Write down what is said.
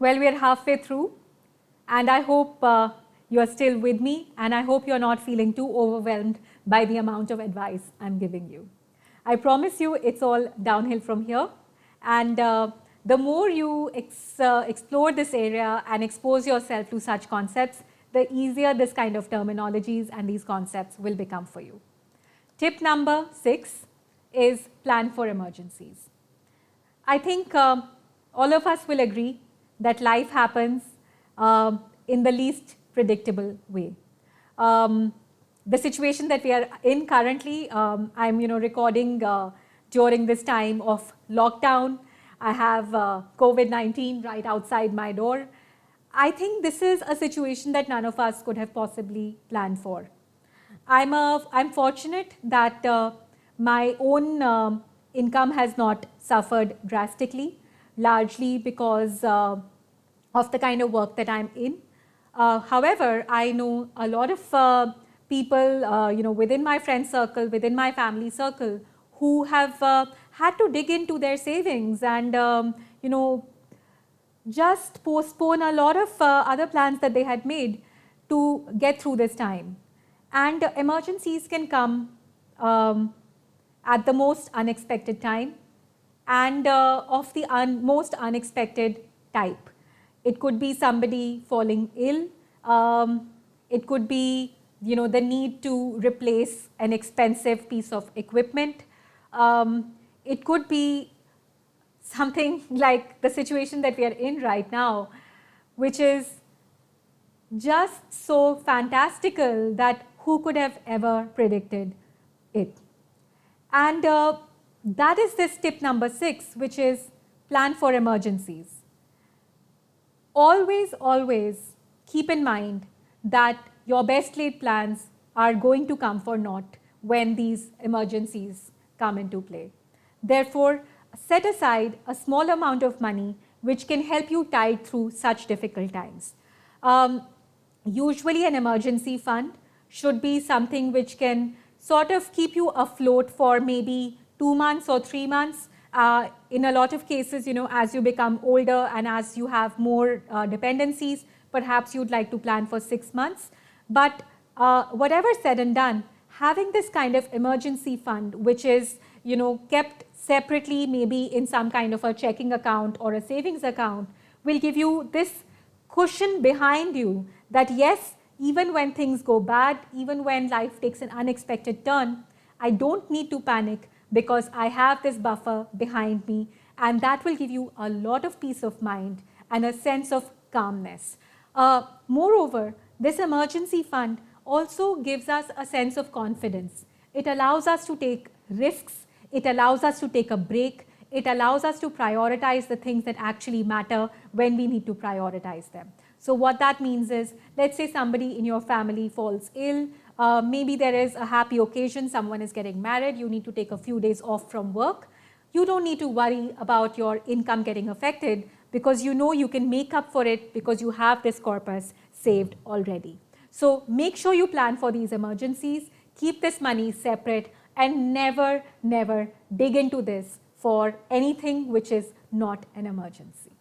Well, we are halfway through, and I hope you are still with me, and I hope you're not feeling too overwhelmed by the amount of advice I'm giving you. I promise you it's all downhill from here, and the more you explore this area and expose yourself to such concepts, the easier this kind of terminologies and these concepts will become for you. Tip number 6 is plan for emergencies. I think all of us will agree that life happens in the least predictable way. The situation that we are in currently, I'm recording during this time of lockdown. I have COVID-19 right outside my door. I think this is a situation that none of us could have possibly planned for. I'm fortunate that my own income has not suffered drastically, largely because of the kind of work that I'm in. However, I know a lot of people, within my friend circle, within my family circle, who have had to dig into their savings and, just postpone a lot of other plans that they had made to get through this time. And emergencies can come at the most unexpected time and of the most unexpected type. It could be somebody falling ill. It could be the need to replace an expensive piece of equipment. It could be something like the situation that we are in right now, which is just so fantastical that who could have ever predicted it. And that is this tip number 6, which is plan for emergencies. Always, always keep in mind that your best laid plans are going to come for naught when these emergencies come into play. Therefore, set aside a small amount of money which can help you tide through such difficult times. Usually an emergency fund should be something which can sort of keep you afloat for maybe 2 months or 3 months. In a lot of cases, as you become older and as you have more dependencies, perhaps you'd like to plan for 6 months. But whatever said and done, having this kind of emergency fund, which is kept separately, maybe in some kind of a checking account or a savings account, will give you this cushion behind you that yes, even when things go bad, even when life takes an unexpected turn, I don't need to panic because I have this buffer behind me, and that will give you a lot of peace of mind and a sense of calmness. Moreover, this emergency fund also gives us a sense of confidence. It allows us to take risks. It allows us to take a break. It allows us to prioritize the things that actually matter when we need to prioritize them. So what that means is, let's say somebody in your family falls ill. Maybe there is a happy occasion, someone is getting married, you need to take a few days off from work. You don't need to worry about your income getting affected because you can make up for it because you have this corpus saved already. So make sure you plan for these emergencies, keep this money separate, and never, never dig into this for anything which is not an emergency.